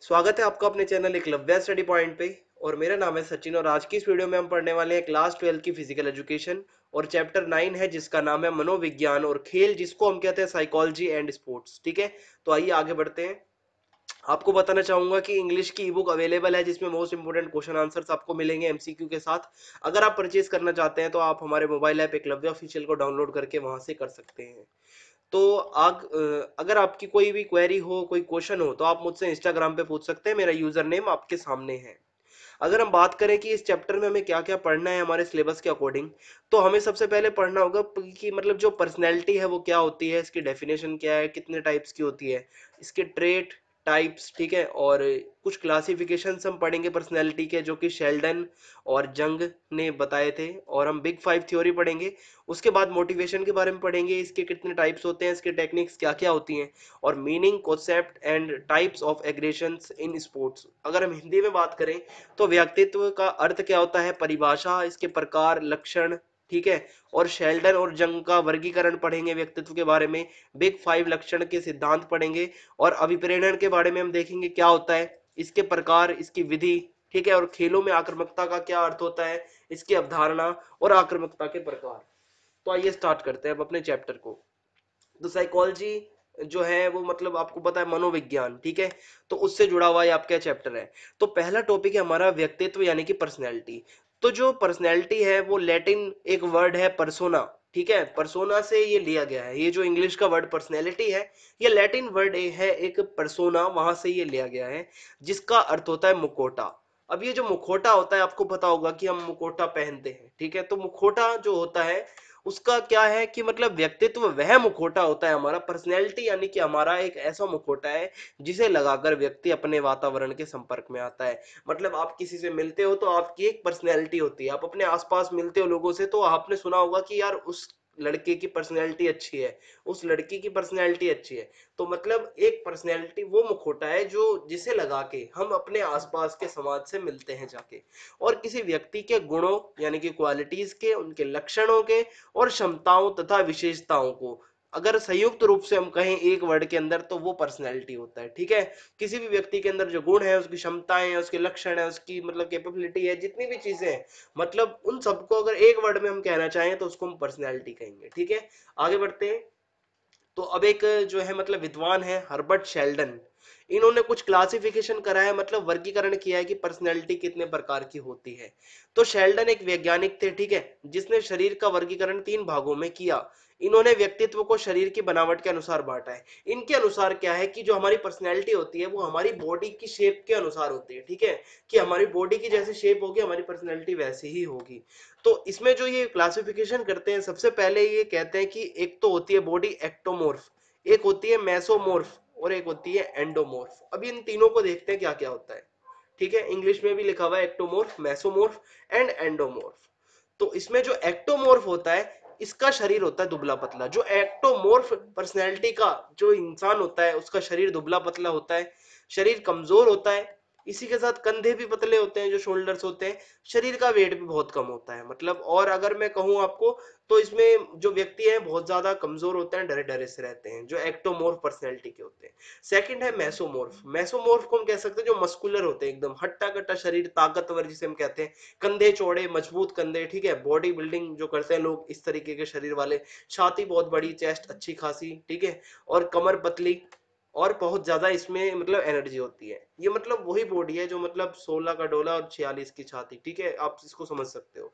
स्वागत है आपका अपने चैनल एकलव्य स्टडी पॉइंट पे। और मेरा नाम है सचिन और आज की इस वीडियो में हम पढ़ने वाले हैं क्लास 12 की फिजिकल एजुकेशन और चैप्टर 9 है जिसका नाम है मनोविज्ञान और खेल, जिसको हम कहते हैं साइकोलॉजी एंड स्पोर्ट्स। ठीक है, तो आइए आगे बढ़ते हैं। आपको बताना चाहूंगा कि इंग्लिश की ई बुक अवेलेबल है जिसमें मोस्ट इंपोर्टेंट क्वेश्चन आंसर्स आपको मिलेंगे एमसीक्यू के साथ। अगर आप परचेज करना चाहते हैं तो आप हमारे मोबाइल ऐप एकलव्य ऑफिशियल को डाउनलोड करके वहां से कर सकते हैं। तो अगर आपकी कोई भी क्वेरी हो, कोई क्वेश्चन हो, तो आप मुझसे इंस्टाग्राम पे पूछ सकते हैं। मेरा यूजर नेम आपके सामने है। अगर हम बात करें कि इस चैप्टर में हमें क्या क्या पढ़ना है हमारे सिलेबस के अकॉर्डिंग, तो हमें सबसे पहले पढ़ना होगा कि मतलब जो पर्सनैलिटी है वो क्या होती है, इसकी डेफिनेशन क्या है, कितने टाइप्स की होती है, इसके ट्रेट टाइप्स। ठीक है, और कुछ क्लासिफिकेशंस हम पढ़ेंगे पर्सनैलिटी के जो कि शेल्डन और जंग ने बताए थे। और हम बिग फाइव थ्योरी पढ़ेंगे। उसके बाद मोटिवेशन के बारे में पढ़ेंगे, इसके कितने टाइप्स होते हैं, इसके टेक्निक्स क्या क्या होती हैं, और meaning, concept and types of aggressions in sports. अगर हम हिंदी में बात करें तो व्यक्तित्व का अर्थ क्या होता है, परिभाषा, इसके प्रकार, लक्षण। ठीक है, और शेल्डन और जंग का वर्गीकरण पढ़ेंगे व्यक्तित्व के बारे में। बिग फाइव लक्षण के सिद्धांत पढ़ेंगे। और अभिप्रेरण के बारे में हम देखेंगे क्या होता है, इसके प्रकार, इसकी विधि। ठीक है, और खेलों में आक्रामकता का क्या अर्थ होता है, इसकी अवधारणा और आक्रामकता के प्रकार। तो आइए स्टार्ट करते हैं अब अपने चैप्टर को। तो साइकोलॉजी जो है वो मतलब आपको पता है मनोविज्ञान। ठीक है, तो उससे जुड़ा हुआ ये आपका चैप्टर है। तो पहला टॉपिक है हमारा व्यक्तित्व यानी कि पर्सनैलिटी। तो जो पर्सनैलिटी है वो लैटिन एक वर्ड है परसोना। ठीक है, परसोना से ये लिया गया है। ये जो इंग्लिश का वर्ड पर्सनैलिटी है, ये लैटिन वर्ड है एक परसोना, वहां से ये लिया गया है, जिसका अर्थ होता है मुखौटा। अब ये जो मुखौटा होता है, आपको पता होगा कि हम मुखौटा पहनते हैं। ठीक है, तो मुखौटा जो होता है उसका क्या है कि मतलब व्यक्तित्व वह मुखौटा होता है हमारा। पर्सनैलिटी यानी कि हमारा एक ऐसा मुखौटा है जिसे लगाकर व्यक्ति अपने वातावरण के संपर्क में आता है। मतलब आप किसी से मिलते हो तो आपकी एक पर्सनैलिटी होती है। आप अपने आसपास मिलते हो लोगों से तो आपने सुना होगा कि यार उस लड़के की पर्सनैलिटी अच्छी है, उस लड़की की पर्सनैलिटी अच्छी है। तो मतलब एक पर्सनैलिटी वो मुखौटा है जो जिसे लगा के हम अपने आसपास के समाज से मिलते हैं जाके। और किसी व्यक्ति के गुणों यानी कि क्वालिटीज के, उनके लक्षणों के और क्षमताओं तथा विशेषताओं को अगर संयुक्त रूप से हम कहें एक वर्ड के अंदर, तो वो पर्सनैलिटी होता है। ठीक है, किसी भी व्यक्ति के अंदर जो गुण है, उसकी क्षमताएं हैं, उसके लक्षण है, उसकी मतलब कैपेबिलिटी है, जितनी भी चीजें हैं, मतलब उन सबको अगर एक वर्ड में हम कहना चाहें तो उसको हम पर्सनैलिटी कहेंगे। ठीक है, आगे बढ़ते हैं। तो अब एक जो है मतलब विद्वान है हर्बर्ट शेल्डन, इन्होंने कुछ क्लासिफिकेशन करा है, मतलब वर्गीकरण किया है कि पर्सनैलिटी कितने प्रकार की होती है। तो शेल्डन एक वैज्ञानिक थे, ठीक है, जिसने शरीर का वर्गीकरण तीन भागों में किया। इन्होंने व्यक्तित्व को शरीर की बनावट के अनुसार बांटा है। इनके अनुसार क्या है कि जो हमारी पर्सनैलिटी होती है वो हमारी बॉडी की शेप के अनुसार होती है। ठीक है, कि हमारी बॉडी की जैसी शेप होगी हमारी पर्सनैलिटी वैसी ही होगी। तो इसमें जो ये क्लासिफिकेशन करते हैं, सबसे पहले ये कहते हैं कि एक तो होती है बॉडी एक्टोमोर्फ, एक होती है मेसोमोर्फ और एक होती है एंडोमोर्फ। अब इन तीनों को देखते हैं क्या क्या होता है। ठीक है, इंग्लिश में भी लिखा हुआ है एक्टोमोर्फ, मेसोमोर्फ एंड एंडोमोर्फ। तो इसमें जो एक्टोमोर्फ होता है, इसका शरीर होता है दुबला पतला। जो एक्टोमोर्फ पर्सनैलिटी का जो इंसान होता है उसका शरीर दुबला पतला होता है, शरीर कमजोर होता है। इसी के साथ कंधे भी पतले होते हैं, जो शोल्डर्स होते हैं। शरीर का वेट भी बहुत कम होता है मतलब। और अगर मैं कहूं आपको तो इसमें जो व्यक्ति है बहुत ज्यादा कमजोर होते हैं, डरे डरे से रहते हैं, जो एक्टोमोर्फ पर्सनैलिटी के होते हैं। सेकंड है मेसोमोर्फ। मेसोमोर्फ को हम कह सकते हैं जो मस्कुलर होते हैं, एकदम हट्टा कट्टा शरीर, ताकतवर जिसे हम कहते हैं, कंधे चौड़े, मजबूत कंधे। ठीक है, बॉडी बिल्डिंग जो करते हैं लोग, इस तरीके के शरीर वाले। छाती बहुत बड़ी, चेस्ट अच्छी खासी। ठीक है, और कमर पतली, और बहुत ज्यादा इसमें मतलब एनर्जी होती है। ये मतलब वही बॉडी है जो मतलब 16 का डोला और 46 की छाती। ठीक है, आप इसको समझ सकते हो।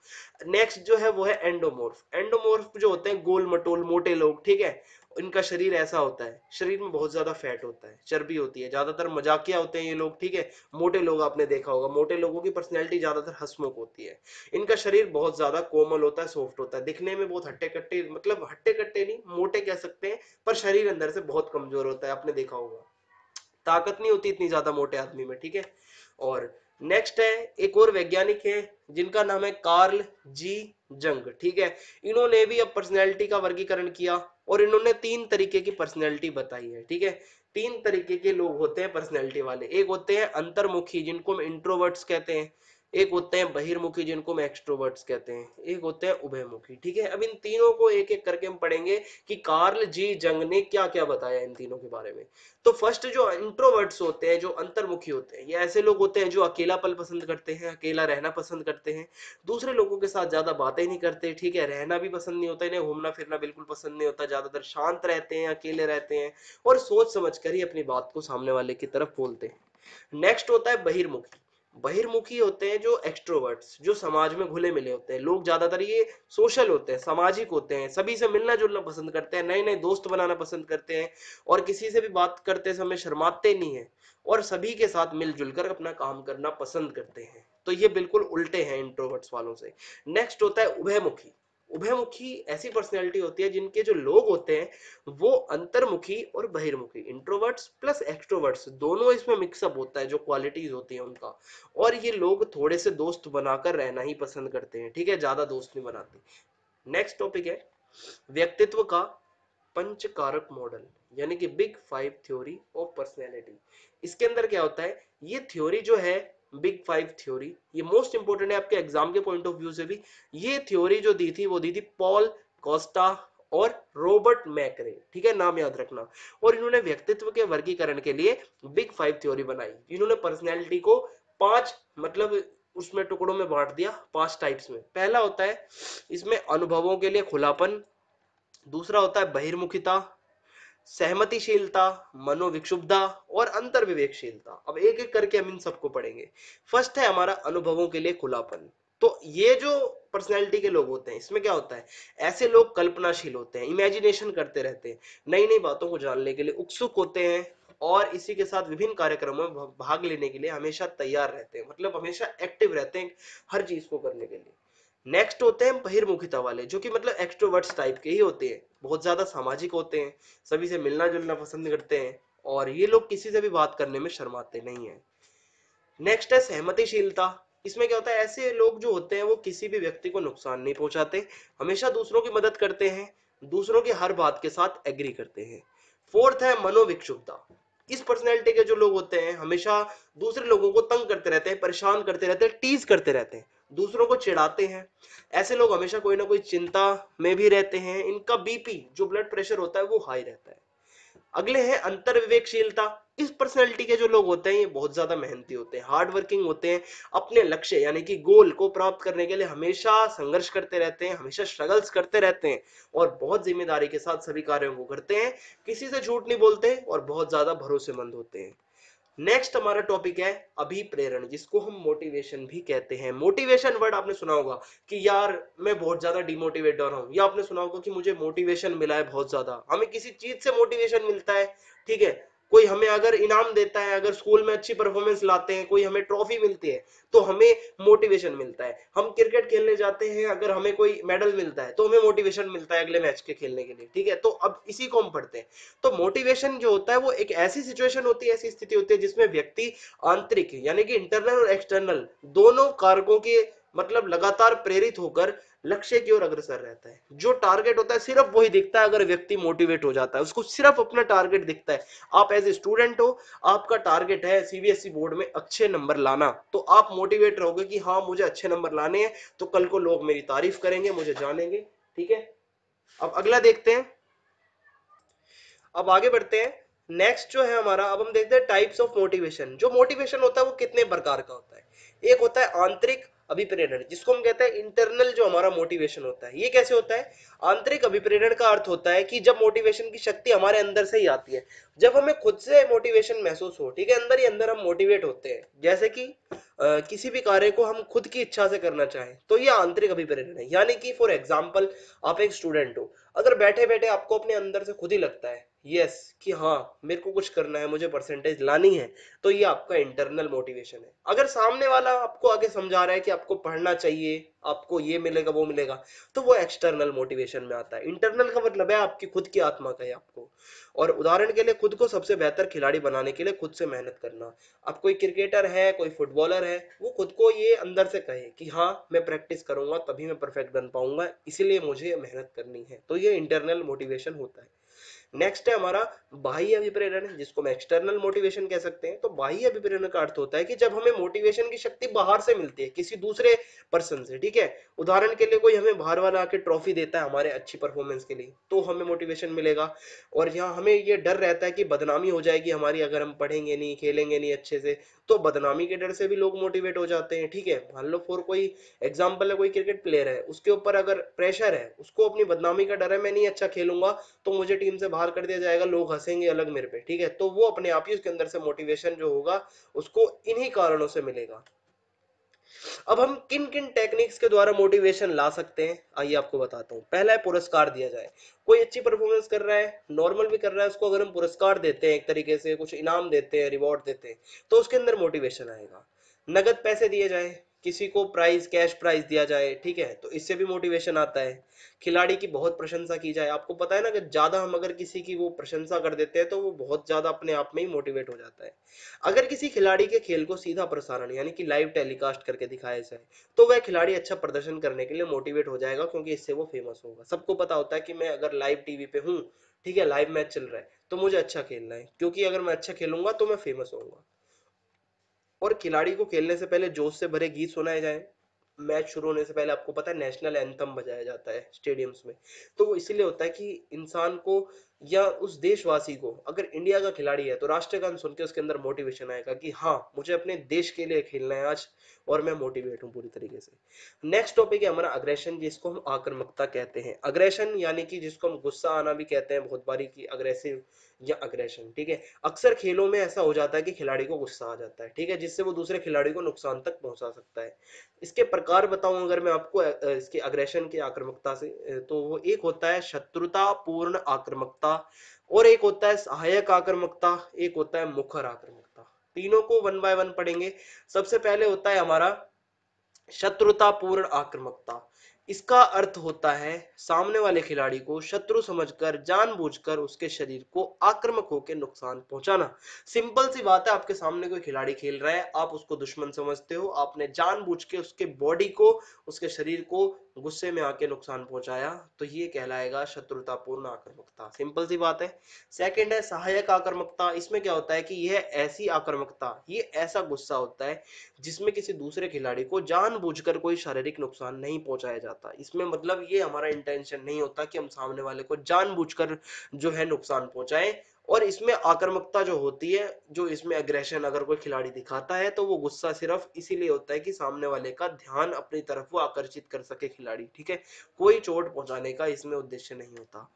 नेक्स्ट जो है वो है एंडोमोर्फ। एंडोमोर्फ जो होते हैं गोल मटोल मोटे लोग। ठीक है, इनका शरीर ऐसा होता है, शरीर में बहुत ज्यादा फैट होता है, चर्बी होती है, ज्यादातर मजाकिया होते हैं ये लोग। ठीक है, मोटे लोग आपने देखा होगा, मोटे लोगों की पर्सनैलिटी ज्यादातर हंसमुख होती है। इनका शरीर बहुत ज्यादा कोमल होता है, सॉफ्ट होता है, दिखने में बहुत हट्टे कट्टे, मतलब हट्टे कट्टे नहीं, मोटे कह सकते हैं, पर शरीर अंदर से बहुत कमजोर होता है, आपने देखा होगा। ताकत नहीं होती इतनी ज्यादा मोटे आदमी में। ठीक है, और नेक्स्ट है एक और वैज्ञानिक है जिनका नाम है कार्ल जी जंग। ठीक है, इन्होंने भी अब पर्सनैलिटी का वर्गीकरण किया और इन्होंने तीन तरीके की पर्सनैलिटी बताई है। ठीक है, तीन तरीके के लोग होते हैं पर्सनैलिटी वाले। एक होते हैं अंतर्मुखी, जिनको हम इंट्रोवर्ट्स कहते हैं। एक होते हैं बहिर्मुखी जिनको हम एक्सट्रोवर्ट्स कहते हैं, एक होते हैं उभयमुखी। ठीक है, अब इन तीनों को एक एक करके हम पढ़ेंगे कि कार्ल जी जंग ने क्या क्या बताया इन तीनों के बारे में। तो फर्स्ट जो इंट्रोवर्ट्स होते हैं, जो अंतर्मुखी होते हैं, ये ऐसे लोग होते हैं जो अकेलापन पसंद करते हैं, अकेला रहना पसंद करते हैं, दूसरे लोगों के साथ ज्यादा बातें नहीं करते। ठीक है, रहना भी पसंद नहीं होता, इन्हें घूमना फिरना बिल्कुल पसंद नहीं होता, ज्यादातर शांत रहते हैं, अकेले रहते हैं और सोच समझ कर ही अपनी बात को सामने वाले की तरफ बोलते हैं। नेक्स्ट होता है बहिर्मुखी। बहिर्मुखी होते हैं जो एक्सट्रोवर्ट्स, जो समाज में घुले मिले होते हैं लोग, ज्यादातर ये सोशल होते हैं, सामाजिक होते हैं, सभी से मिलना जुलना पसंद करते हैं, नए नए दोस्त बनाना पसंद करते हैं और किसी से भी बात करते समय शर्माते नहीं है और सभी के साथ मिलजुल कर अपना काम करना पसंद करते हैं। तो ये बिल्कुल उल्टे हैं इंट्रोवर्ट्स वालों से। नेक्स्ट होता है उभयमुखी। उभयमुखी ऐसी पर्सनैलिटी होती है जिनके जो लोग होते हैं वो अंतर्मुखी और बहिर्मुखी, इंट्रोवर्ट्स प्लस एक्सट्रोवर्ट्स दोनों इसमें मिक्सअप होता है, जो क्वालिटीज होती है उनका। और ये लोग थोड़े से दोस्त बनाकर रहना ही पसंद करते हैं। ठीक है, ज्यादा दोस्त नहीं बनाते। नेक्स्ट टॉपिक है व्यक्तित्व का पंचकारक मॉडल, यानी कि big five theory of personality. इसके अंदर क्या होता है, ये थ्योरी जो है बिग फाइव थ्योरी, ये मोस्ट इंपोर्टेंट है आपके एग्जाम के पॉइंट ऑफ व्यू से भी। ये थ्योरी जो दी थी वो दी थी पॉल कोस्टा और रॉबर्ट मैकरे। ठीक है, नाम याद रखना। और इन्होंने व्यक्तित्व के वर्गीकरण के लिए बिग फाइव थ्योरी बनाई। इन्होंने पर्सनैलिटी को पांच मतलब उसमें टुकड़ों में बांट दिया, पांच टाइप्स में। पहला होता है इसमें अनुभवों के लिए खुलापन, दूसरा होता है बहिर्मुखिता, सहमतिशीलता, मनोविक्षुब्धता और अंतर्विवेकशीलता। अब एक एक करके हम इन सबको पढ़ेंगे। फर्स्ट है हमारा अनुभवों के लिए खुलापन। तो ये जो पर्सनैलिटी के लोग होते हैं इसमें क्या होता है, ऐसे लोग कल्पनाशील होते हैं, इमेजिनेशन करते रहते हैं, नई नई बातों को जानने के लिए उत्सुक होते हैं और इसी के साथ विभिन्न कार्यक्रमों में भाग लेने के लिए हमेशा तैयार रहते हैं, मतलब हमेशा एक्टिव रहते हैं हर चीज को करने के लिए। नेक्स्ट होते हैं बहिर्मुखिता वाले, जो कि मतलब एक्सट्रोवर्ट्स टाइप के ही होते हैं, बहुत ज्यादा सामाजिक होते हैं, सभी से मिलना जुलना पसंद करते हैं और ये लोग किसी से भी बात करने में शर्माते नहीं है। नेक्स्ट है सहमतिशीलता। इसमें क्या होता है, ऐसे लोग जो होते हैं वो किसी भी व्यक्ति को नुकसान नहीं पहुंचाते, हमेशा दूसरों की मदद करते हैं, दूसरों की हर बात के साथ एग्री करते हैं। फोर्थ है मनोविक्षुब्धता। इस पर्सनैलिटी के जो लोग होते हैं हमेशा दूसरे लोगों को तंग करते रहते हैं, परेशान करते रहते हैं, टीज करते रहते हैं, दूसरों को चिढ़ाते हैं। ऐसे लोग हमेशा कोई ना कोई चिंता में भी रहते हैं, इनका बीपी जो ब्लड प्रेशर होता है वो हाई रहता है। अगले हैं अंतर विवेकशीलता। इस पर्सनैलिटी के जो लोग होते हैं ये बहुत ज्यादा मेहनती होते हैं, हार्ड वर्किंग होते हैं, अपने लक्ष्य यानी कि गोल को प्राप्त करने के लिए हमेशा संघर्ष करते रहते हैं, हमेशा स्ट्रगल्स करते रहते हैं और बहुत जिम्मेदारी के साथ सभी कार्यों को करते हैं, किसी से झूठ नहीं बोलते और बहुत ज्यादा भरोसेमंद होते हैं। नेक्स्ट हमारा टॉपिक है अभिप्रेरण, जिसको हम मोटिवेशन भी कहते हैं। मोटिवेशन वर्ड आपने सुना होगा कि यार मैं बहुत ज्यादा डिमोटिवेट हो रहा हूं, या आपने सुना होगा कि मुझे मोटिवेशन मिला है बहुत ज्यादा। हमें किसी चीज से मोटिवेशन मिलता है। ठीक है, कोई हमें अगर इनाम देता है, अगर स्कूल में अच्छी परफॉर्मेंस लाते हैं, कोई हमें ट्रॉफी मिलती है तो हमें मोटिवेशन मिलता है। हम क्रिकेट खेलने जाते हैं, अगर हमें कोई मेडल मिलता है तो हमें मोटिवेशन मिलता है अगले मैच के खेलने के लिए। ठीक है, तो अब इसी को हम पढ़ते हैं। तो मोटिवेशन जो होता है वो एक ऐसी सिचुएशन होती है, ऐसी स्थिति होती है जिसमें व्यक्ति आंतरिक यानी कि इंटरनल और एक्सटर्नल दोनों कारकों के मतलब लगातार प्रेरित होकर लक्ष्य की ओर अग्रसर रहता है। जो टारगेट होता है सिर्फ वही दिखता है अगर व्यक्ति मोटिवेट हो जाता है, उसको सिर्फ अपना टारगेट दिखता है। आप एज ए स्टूडेंट हो, आपका टारगेट है सीबीएसई बोर्ड में अच्छे नंबर लाना, तो आप मोटिवेट रहोगे कि हाँ मुझे अच्छे नंबर लाने हैं, तो कल को लोग मेरी तारीफ करेंगे, मुझे जानेंगे। ठीक है, अब अगला देखते हैं, अब आगे बढ़ते हैं। नेक्स्ट जो है हमारा, अब हम देखते हैं टाइप्स ऑफ मोटिवेशन। जो मोटिवेशन होता है वो कितने प्रकार का होता है। एक होता है आंतरिक अभिप्रेरण, जिसको हम कहते हैं इंटरनल जो हमारा मोटिवेशन होता है। ये कैसे होता है, आंतरिक अभिप्रेरण का अर्थ होता है कि जब मोटिवेशन की शक्ति हमारे अंदर से ही आती है, जब हमें खुद से मोटिवेशन महसूस हो। ठीक है, अंदर ही अंदर हम मोटिवेट होते हैं, जैसे कि किसी भी कार्य को हम खुद की इच्छा से करना चाहें, तो ये आंतरिक अभिप्रेरण है। यानी कि फॉर एग्जाम्पल आप एक स्टूडेंट हो, अगर बैठे बैठे आपको अपने अंदर से खुद ही लगता है यस कि हाँ मेरे को कुछ करना है, मुझे परसेंटेज लानी है, तो ये आपका इंटरनल मोटिवेशन है। अगर सामने वाला आपको आगे समझा रहा है कि आपको पढ़ना चाहिए, आपको ये मिलेगा वो मिलेगा, तो वो एक्सटर्नल मोटिवेशन में आता है। इंटरनल का मतलब है आपकी खुद की आत्मा का है आपको। और उदाहरण के लिए खुद को सबसे बेहतर खिलाड़ी बनाने के लिए खुद से मेहनत करना। अब कोई क्रिकेटर है, कोई फुटबॉलर है, वो खुद को ये अंदर से कहे कि हाँ मैं प्रैक्टिस करूंगा तभी मैं परफेक्ट बन पाऊंगा, इसीलिए मुझे मेहनत करनी है, तो ये इंटरनल मोटिवेशन होता है। नेक्स्ट है हमारा बाह्य अभिप्रेरण, जिसको हम एक्सटर्नल मोटिवेशन कह सकते हैं। तो बाह्य अभिप्रेरण का अर्थ होता है कि जब हमें मोटिवेशन की शक्ति बाहर से मिलती है, किसी दूसरे पर्सन से, ठीक है। उदाहरण के लिए कोई हमें बाहर वाला आके ट्रॉफी देता है हमारे अच्छी परफॉर्मेंस के लिए, तो हमें मोटिवेशन मिलेगा। और यहाँ हमें ये डर रहता है कि बदनामी हो जाएगी हमारी अगर हम पढ़ेंगे नहीं, खेलेंगे नहीं अच्छे से, तो बदनामी के डर से भी लोग मोटिवेट हो जाते हैं, ठीक है। मान लो फॉर कोई एग्जाम्पल है, कोई क्रिकेट प्लेयर है, उसके ऊपर अगर प्रेशर है, उसको अपनी बदनामी का डर है, मैं नहीं अच्छा खेलूंगा तो मुझे टीम से बाहर कर दिया जाएगा, लोग हंसेंगे अलग मेरे पे, ठीक है। तो वो अपने आप ही उसके अंदर से मोटिवेशन जो होगा उसको इन्हीं कारणों से मिलेगा। अब हम किन किन टेक्निक्स के द्वारा मोटिवेशन ला सकते हैं, आइए आपको बताता हूं। पहला है पुरस्कार दिया जाए। कोई अच्छी परफॉर्मेंस कर रहा है, नॉर्मल भी कर रहा है, उसको अगर हम पुरस्कार देते हैं, एक तरीके से कुछ इनाम देते हैं, रिवॉर्ड देते हैं, तो उसके अंदर मोटिवेशन आएगा। नगद पैसे दिए जाए, किसी को प्राइज, कैश प्राइज दिया जाए, ठीक है, तो इससे भी मोटिवेशन आता है। खिलाड़ी की बहुत प्रशंसा की जाए, आपको पता है ना कि ज्यादा हम अगर किसी की वो प्रशंसा कर देते हैं तो वो बहुत ज्यादा अपने आप में ही मोटिवेट हो जाता है। अगर किसी खिलाड़ी के खेल को सीधा प्रसारण यानी कि लाइव टेलीकास्ट करके दिखाया जाए, तो वह खिलाड़ी अच्छा प्रदर्शन करने के लिए मोटिवेट हो जाएगा, क्योंकि इससे वो फेमस होगा। सबको पता होता है कि मैं अगर लाइव टीवी पे हूँ, ठीक है, लाइव मैच चल रहा है, तो मुझे अच्छा खेलना है, क्योंकि अगर मैं अच्छा खेलूंगा तो मैं फेमस होऊंगा। और खिलाड़ी को खेलने से पहले जोश से भरे गीत सुनाए जाएं। मैच शुरू होने से पहले आपको पता है नेशनल एंथम बजाया जाता है स्टेडियम्स में। तो वो इसीलिए होता है कि इंसान को या उस देशवासी को, अगर इंडिया का खिलाड़ी है तो राष्ट्रगान सुन के उसके अंदर मोटिवेशन आएगा कि हाँ मुझे अपने देश के लिए खेलना है आज, और मैं मोटिवेट हूँ पूरी तरीके से। नेक्स्ट टॉपिक है हमारा अग्रेशन, जिसको हम आक्रामकता कहते हैं। अग्रेशन यानी कि जिसको हम गुस्सा आना भी कहते हैं बहुत बारी, की अग्रेसिव या अग्रेशन, ठीक है। अक्सर खेलों में ऐसा हो जाता है कि खिलाड़ी को गुस्सा आ जाता है, ठीक है, जिससे वो दूसरे खिलाड़ी को नुकसान तक पहुंचा सकता है। इसके प्रकार बताऊं अगर मैं आपको इसके अग्रेशन की आक्रामकता से, तो वो एक होता है शत्रुतापूर्ण आक्रामकता, और एक होता है सहायक आक्रामकता, एक होता है मुखर आक्रामकता। तीनों को वन बाय वन पढ़ेंगे। सबसे पहले होता है हमारा शत्रुतापूर्ण आक्रामकता। इसका अर्थ होता है सामने वाले खिलाड़ी को शत्रु समझकर जानबूझकर उसके शरीर को आक्रामक होकर नुकसान पहुंचाना। सिंपल सी बात है, आपके सामने कोई खिलाड़ी खेल रहा है, आप उसको दुश्मन समझते हो, आपने जानबूझ के उसके बॉडी को, उसके शरीर को गुस्से में आके नुकसान पहुंचाया, तो ये कहलाएगा शत्रुतापूर्ण आक्रामकता। सिंपल सी बात है। सेकंड है सहायक आक्रामकता। इसमें क्या होता है कि यह ऐसी आक्रामकता, ये ऐसा गुस्सा होता है जिसमें किसी दूसरे खिलाड़ी को जानबूझकर कोई शारीरिक नुकसान नहीं पहुंचाया जाता। इसमें मतलब ये हमारा इंटेंशन नहीं होता कि हम सामने वाले को जानबूझकर जो है नुकसान पहुंचाएं। और इसमें आक्रामकता जो होती है, जो इसमें अग्रेशन अगर कोई खिलाड़ी दिखाता है, तो वो गुस्सा सिर्फ इसीलिए होता है कि सामने वाले का ध्यान अपनी तरफ वो आकर्षित कर सके खिलाड़ी, ठीक है। कोई चोट पहुंचाने का इसमें उद्देश्य नहीं होता।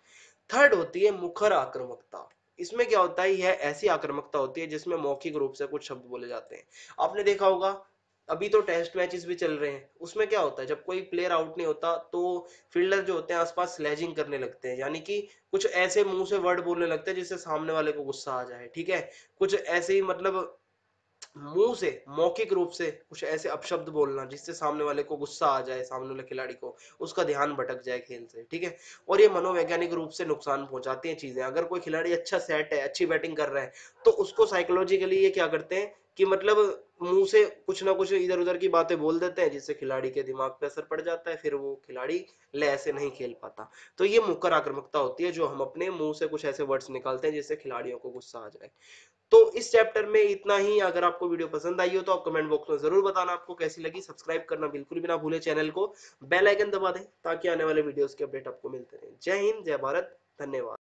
थर्ड होती है मुखर आक्रामकता। इसमें क्या होता है, यह ऐसी आक्रामकता होती है जिसमें मौखिक रूप से कुछ शब्द बोले जाते हैं। आपने देखा होगा, अभी तो टेस्ट मैचेस भी चल रहे हैं, उसमें क्या होता है जब कोई प्लेयर आउट नहीं होता तो फील्डर जो होते हैं आसपास स्लेजिंग करने लगते हैं, यानी कि कुछ ऐसे मुंह से वर्ड बोलने लगते हैं जिससे सामने वाले को गुस्सा आ जाए, ठीक है। कुछ ऐसे ही मतलब मुंह से मौखिक रूप से कुछ ऐसे अपशब्द बोलना जिससे सामने वाले को गुस्सा आ जाए, सामने वाले खिलाड़ी को उसका ध्यान भटक जाए खेल से, ठीक है। और ये मनोवैज्ञानिक रूप से नुकसान पहुंचाती हैं चीजें। अगर कोई खिलाड़ी अच्छा सेट है, अच्छी बैटिंग कर रहा है, तो उसको साइकोलॉजिकली ये क्या करते हैं कि मतलब मुंह से कुछ ना कुछ इधर उधर की बातें बोल देते हैं, जिससे खिलाड़ी के दिमाग पे असर पड़ जाता है, फिर वो खिलाड़ी लय से नहीं खेल पाता। तो ये मुक्कर आक्रामकता होती है, जो हम अपने मुंह से कुछ ऐसे वर्ड्स निकालते हैं जिससे खिलाड़ियों को गुस्सा आ जाए। तो इस चैप्टर में इतना ही। अगर आपको वीडियो पसंद आई हो तो आप कमेंट बॉक्स में जरूर बताना आपको कैसी लगी। सब्सक्राइब करना बिल्कुल भी ना भूले चैनल को, बेल आइकन दबा दें ताकि आने वाले वीडियोस के अपडेट आपको मिलते रहे। जय हिंद, जय भारत, धन्यवाद।